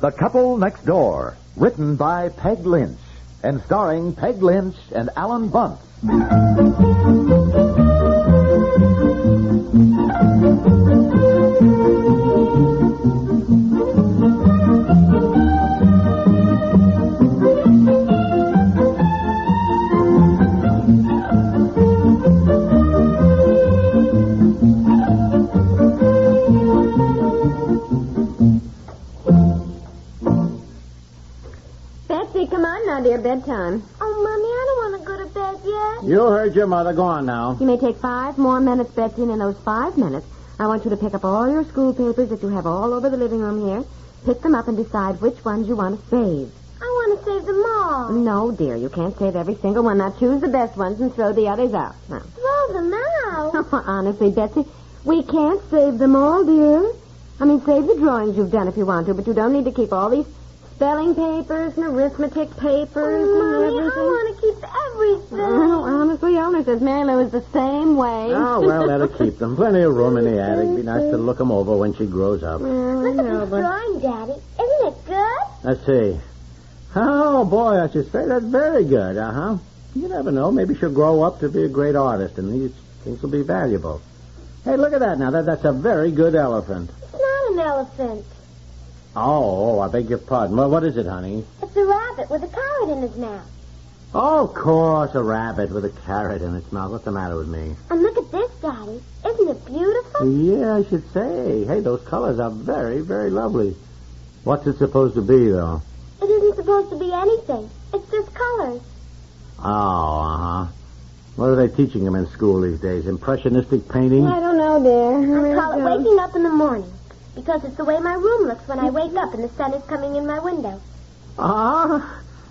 The Couple Next Door, written by Peg Lynch and starring Peg Lynch and Ethel Bunce. Dear, bedtime. Oh, Mommy, I don't want to go to bed yet. You heard your mother. Go on now. You may take 5 more minutes, Betsy, and in those 5 minutes, I want you to pick up all your school papers that you have all over the living room here. Pick them up and decide which ones you want to save. I want to save them all. No, dear, you can't save every single one. Now choose the best ones and throw the others out. Now. Throw them out? Honestly, Betsy, we can't save them all, dear. I mean, save the drawings you've done if you want to, but you don't need to keep all these spelling papers and arithmetic papers and everything. I want to keep everything. Oh, honestly, Elinor says Mary Lou is the same way. Oh, well, let her keep them. Plenty of room in the attic. Be nice to look them over when she grows up. Look at this drawing, Daddy. Isn't it good? Let's see. Oh, boy, I should say that's very good, uh-huh. You never know. Maybe she'll grow up to be a great artist, and these things will be valuable. Hey, look at that now. That's a very good elephant. It's not an elephant. Oh, I beg your pardon. Well, what is it, honey? It's a rabbit with a carrot in his mouth. Oh, of course, a rabbit with a carrot in its mouth. What's the matter with me? And look at this, Daddy. Isn't it beautiful? Yeah, I should say. Hey, those colors are very, very lovely. What's it supposed to be, though? It isn't supposed to be anything. It's just colors. Oh, uh-huh. What are they teaching them in school these days? Impressionistic painting? I don't know, dear. I call it waking up in the morning. Because it's the way my room looks when I wake up and the sun is coming in my window.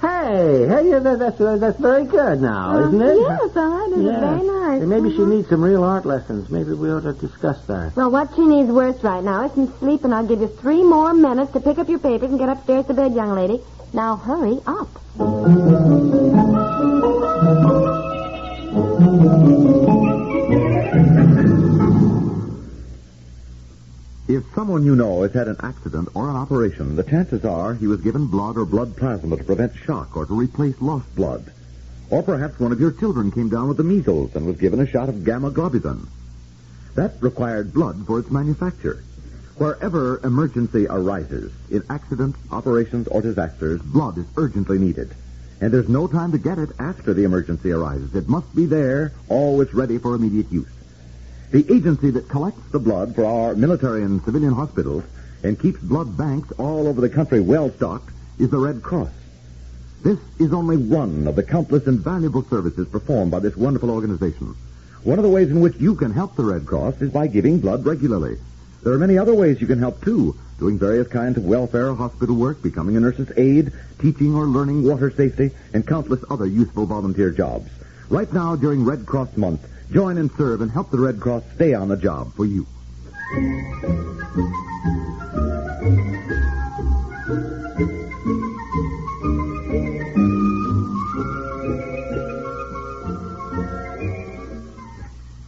Hey, that's very good now, isn't it? Yes, all right. It's very nice. Hey, maybe she needs some real art lessons. Maybe we ought to discuss that. Well, what she needs worse right now is some sleep, and I'll give you 3 more minutes to pick up your papers and get upstairs to bed, young lady. Now, hurry up. If someone you know has had an accident or an operation, the chances are he was given blood or blood plasma to prevent shock or to replace lost blood. Or perhaps one of your children came down with the measles and was given a shot of gamma globulin. That required blood for its manufacture. Wherever emergency arises, in accidents, operations, or disasters, blood is urgently needed. And there's no time to get it after the emergency arises. It must be there, always ready for immediate use. The agency that collects the blood for our military and civilian hospitals and keeps blood banks all over the country well-stocked is the Red Cross. This is only one of the countless and valuable services performed by this wonderful organization. One of the ways in which you can help the Red Cross is by giving blood regularly. There are many other ways you can help, too, doing various kinds of welfare or hospital work, becoming a nurse's aide, teaching or learning water safety, and countless other useful volunteer jobs. Right now, during Red Cross Month, join and serve and help the Red Cross stay on the job for you.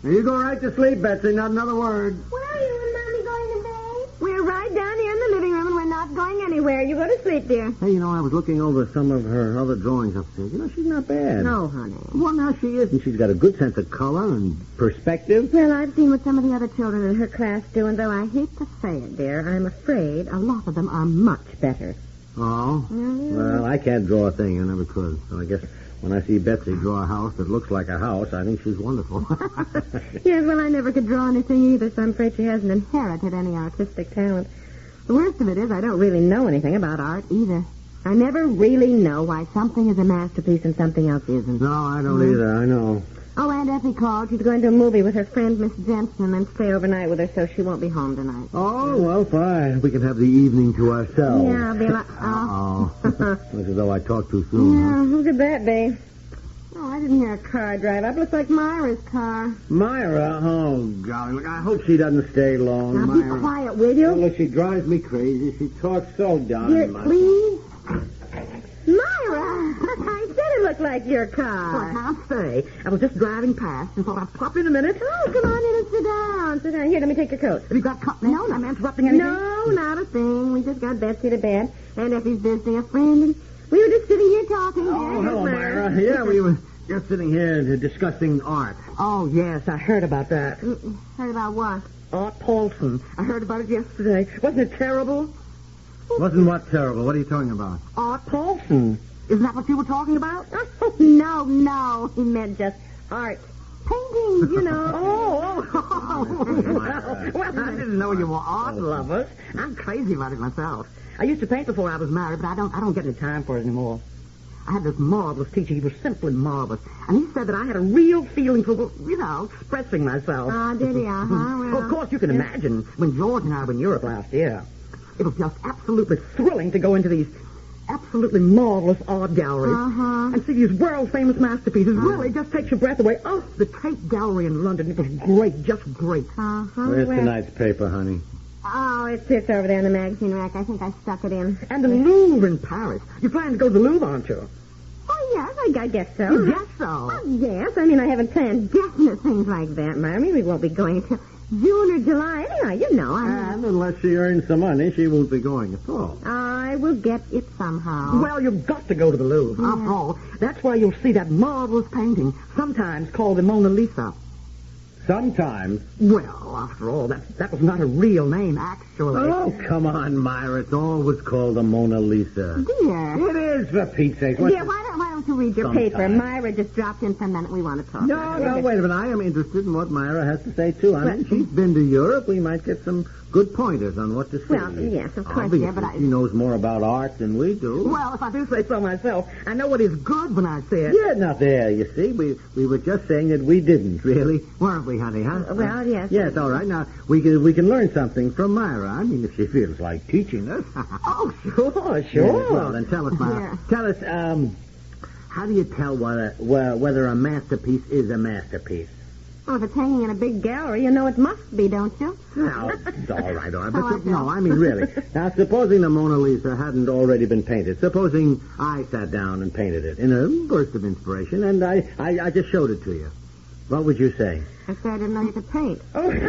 You go right to sleep, Betsy. Not another word. Where are you and Mommy going to bed? We're right down here in the living room, and we're not going anywhere. You go to sleep, dear. Hey, I was looking over some of her other drawings upstairs. She's not bad. No, honey. Well, now she is, and she's got a good sense of color and perspective. Well, I've seen what some of the other children in her class do, and though I hate to say it, dear, I'm afraid a lot of them are much better. Oh? Yeah. Well, I can't draw a thing. I never could. So I guess when I see Betsy draw a house that looks like a house, I think she's wonderful. Yes, well, I never could draw anything either, so I'm afraid she hasn't inherited any artistic talent. The worst of it is I don't really know anything about art either. I never really know why something is a masterpiece and something else isn't. No, I don't either. I know. Oh, Aunt Effie called. She's going to a movie with her friend, Miss Jensen, and stay overnight with her, so she won't be home tonight. Oh, well, fine. We can have the evening to ourselves. Yeah, I'll be like... Oh. Looks as though I talked too soon. Yeah, Huh? who could that be? Oh, I didn't hear a car drive up. Looks like Myra's car. Myra? Oh, golly. Look, I hope she doesn't stay long, Now, Myra. be quiet, will you? Oh, look, she drives me crazy. She talks so darn Dear, much. please? Myra! I said it looked like your car. Well, I can't say. I was just driving past and thought I'd pop in a minute. Oh, come on in and sit down. Sit down. Here, let me take your coat. Have you got company? No, I'm interrupting anything. No, not a thing. We just got Betsy to bed. And Effie's visiting a friend, and we were just sitting here talking. Oh, hello, Myra. Yeah, we were just sitting here discussing art. Oh, yes, I heard about that. Heard about what? Art Paulson. I heard about it yesterday. Wasn't it terrible? Wasn't what terrible? What are you talking about? Art Paulson. Isn't that what you were talking about? Oh, no. He meant just art. Paintings, you know. Well, I didn't know you were art lovers. I'm crazy about it myself. I used to paint before I was married, but I don't get any time for it anymore. I had this marvelous teacher. He was simply marvelous. And he said that I had a real feeling for, expressing myself. Oh, did he? Uh-huh. Well, of course, you can imagine when George and I were in Europe last year. It was just absolutely thrilling to go into these absolutely marvelous art galleries and see these world-famous masterpieces. Really just takes your breath away. Oh, the Tate Gallery in London. It was great, just great. Where's tonight's paper, honey? Oh, it sits over there in the magazine rack. I think I stuck it in. And the Louvre in Paris. You plan to go to the Louvre, aren't you? Oh, yes, I guess so. You guess so? Oh, yes. I mean, I haven't planned definite things like that, Myra. We won't be going until June or July. Anyhow, you know. And unless she earns some money, she won't be going at all. I will get it somehow. Well, you've got to go to the Louvre. Yeah. After all, that's where you'll see that marvelous painting, sometimes called the Mona Lisa. Sometimes. Well, after all, that was not a real name, actually. Oh, come on, Myra. It's always called the Mona Lisa. Dear. It is, for Pete's sake. Dear, why don't you read your paper? Myra just dropped in for a minute. We want to talk. No, wait a minute. I am interested in what Myra has to say, too. I mean, she's been to Europe. We might get some good pointers on what to see. Well, yes, of course, obviously, yeah, but she knows more about art than we do. Well, if I do say so myself, I know what is good when I say it. Yeah, not there, you see. We were just saying that we didn't, really. Weren't we, honey, huh? Well, yes. Yes, all right. Now, we can learn something from Myra. I mean, if she feels like teaching us. Oh, sure. Yes, well, then tell us, Myra. Yeah. Tell us, how do you tell whether a masterpiece is a masterpiece? Well, if it's hanging in a big gallery, you know it must be, don't you? Now, all right. But no, I mean, really. Now, supposing the Mona Lisa hadn't already been painted, supposing I sat down and painted it in a burst of inspiration, and I just showed it to you, what would you say? I said I didn't know you could paint. Oh, no,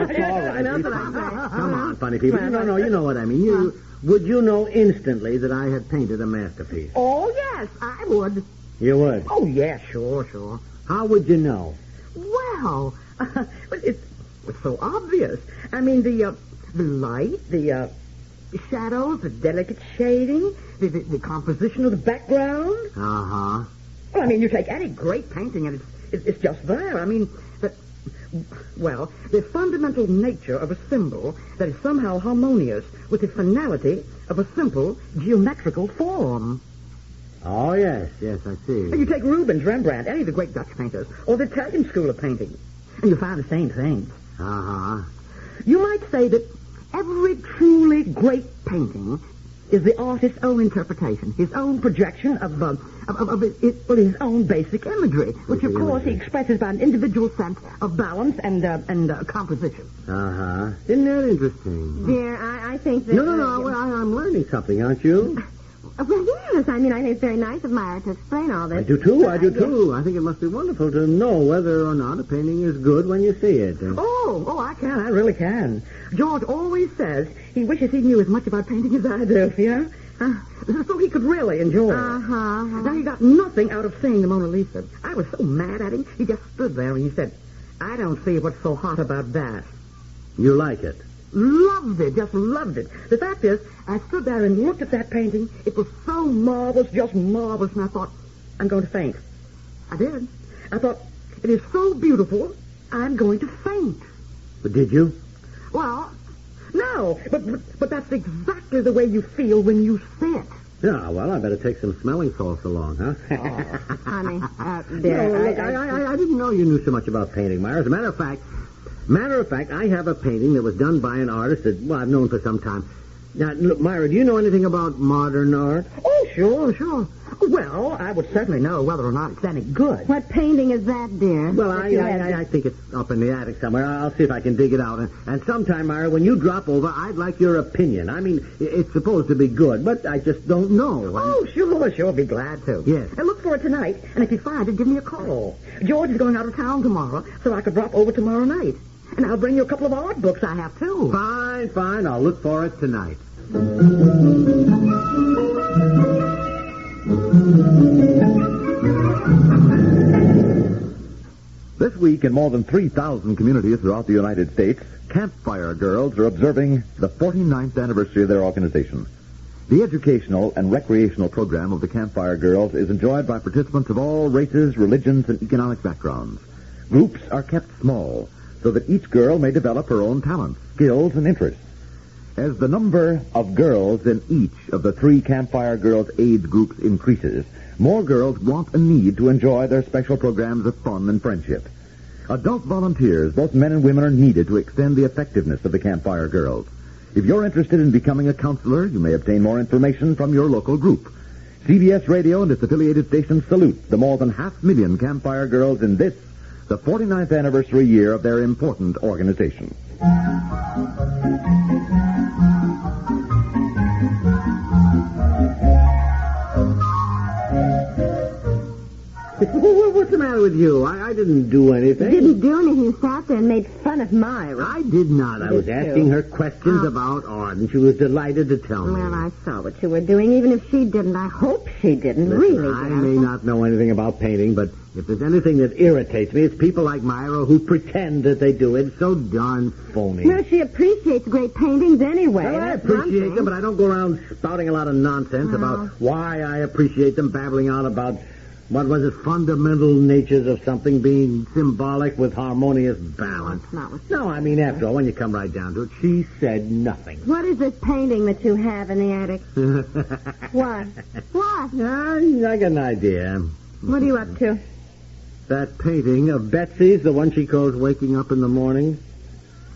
it's all right. That's what I say. Come on, funny people. No, you know what I mean. Would you know instantly that I had painted a masterpiece? Oh, yes, I would. You would? Oh, yes, sure. How would you know? Well, it's so obvious. I mean, the light, the shadows, the delicate shading, the composition of the background. Uh-huh. Well, I mean, you take any great painting and it's just there. I mean, the fundamental nature of a symbol that is somehow harmonious with the finality of a simple geometrical form. Oh, yes, I see. You take Rubens, Rembrandt, any of the great Dutch painters, or the Italian school of painting, and you find the same thing. Uh-huh. You might say that every truly great painting is the artist's own interpretation, his own projection of his own basic imagery, which, of course, he expresses by an individual sense of balance and composition. Uh-huh. Isn't that interesting? Dear, I think that... No, well, I'm learning something, aren't you? Well, yes. I mean, I think it's very nice of Myra to explain all this. I do, too. I think it must be wonderful to know whether or not a painting is good when you see it. Oh, I can. I really can. George always says he wishes he knew as much about painting as I do, yeah? So he could really enjoy it. Uh-huh. Now, he got nothing out of seeing the Mona Lisa. I was so mad at him, he just stood there and he said, I don't see what's so hot about that. You like it? Loved it, just loved it. The fact is, I stood there and looked at that painting. It was so marvelous, just marvelous, and I thought, I'm going to faint. I did. I thought, it is so beautiful, I'm going to faint. But did you? Well, no, but that's exactly the way you feel when you see it. Yeah, well, I better take some smelling salts along, huh? Oh, honey, I didn't know you knew so much about painting, Myra. As a matter of fact, I have a painting that was done by an artist that, well, I've known for some time. Now, look, Myra, do you know anything about modern art? Oh, sure. Well, I would certainly know whether or not it's any good. What painting is that, dear? Well, I think it's up in the attic somewhere. I'll see if I can dig it out. And sometime, Myra, when you drop over, I'd like your opinion. I mean, it's supposed to be good, but I just don't know. Oh, sure. Be glad to. Yes. And look for it tonight. And if you find it, give me a call. George is going out of town tomorrow, so I could drop over tomorrow night. And I'll bring you a couple of art books I have, too. Fine. I'll look for it tonight. This week, in more than 3,000 communities throughout the United States, Campfire Girls are observing the 49th anniversary of their organization. The educational and recreational program of the Campfire Girls is enjoyed by participants of all races, religions, and economic backgrounds. Groups are kept small so that each girl may develop her own talents, skills, and interests. As the number of girls in each of the 3 Campfire Girls age groups increases, more girls want and need to enjoy their special programs of fun and friendship. Adult volunteers, both men and women, are needed to extend the effectiveness of the Campfire Girls. If you're interested in becoming a counselor, you may obtain more information from your local group. CBS Radio and its affiliated stations salute the more than 500,000 Campfire Girls in this, the 49th anniversary year of their important organization. What's the matter with you? I didn't do anything. You didn't do anything. You sat there and made fun of Myra. I did not. I was asking her questions about art, and she was delighted to tell me. Well, I saw what you were doing, even if she didn't. I hope she didn't. Listen, really, I may not know anything about painting, but if there's anything that irritates me, it's people like Myra who pretend that they do it. It's so darn phony. No, she appreciates great paintings anyway. Well, I appreciate them, but I don't go around spouting a lot of nonsense about why I appreciate them, babbling on about... what was it? Fundamental natures of something being symbolic with harmonious balance. No, I mean, after all, when you come right down to it, she said nothing. What is this painting that you have in the attic? What? What? I got an idea. What are you up to? That painting of Betsy's, the one she calls Waking Up in the Morning.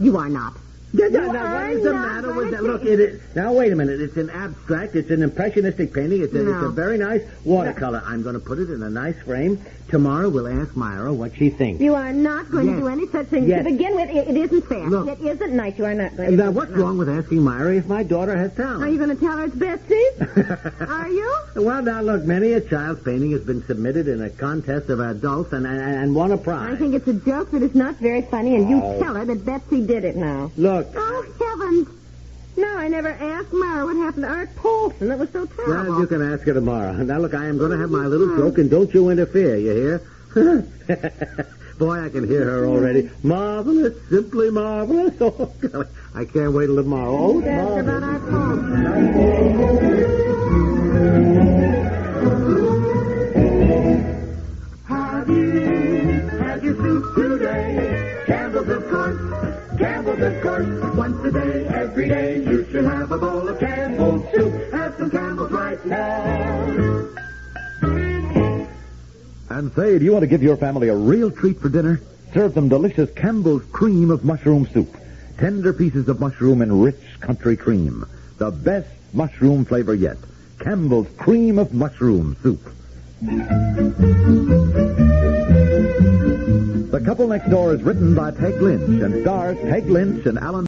You are not. What is the matter with that? Look, it is... Now, wait a minute. It's an abstract. It's an impressionistic painting. It's a very nice watercolor. I'm going to put it in a nice frame. Tomorrow we'll ask Myra what she thinks. You are not going to do any such thing. Yes. To begin with, it isn't fair. Look, it isn't nice. You are not going to Now, what's wrong with asking Myra if my daughter has talent? Are you going to tell her it's Betsy's? Are you? Well, now, look, many a child's painting has been submitted in a contest of adults and won a prize. I think it's a joke that is not very funny, and you tell her that Betsy did it now. Look. Oh, heavens. No, I never asked Myra what happened to Art Paulson. That was so terrible. Well, you can ask her tomorrow. Now, look, I am going to have my little joke, and don't you interfere, you hear? Boy, I can hear her already. Marvelous, simply marvelous. Oh, God, I can't wait till tomorrow. Oh, That's about Art Paulson. Have you had your soup today? Campbell's, of course. Campbell's, of course. Once a day, every day, you should have a bowl of Campbell's soup. Have some Campbell's right now. And say, do you want to give your family a real treat for dinner? Serve them delicious Campbell's cream of mushroom soup. Tender pieces of mushroom and rich country cream. The best mushroom flavor yet. Campbell's cream of mushroom soup. The Couple Next Door is written by Peg Lynch and stars Peg Lynch and Alan...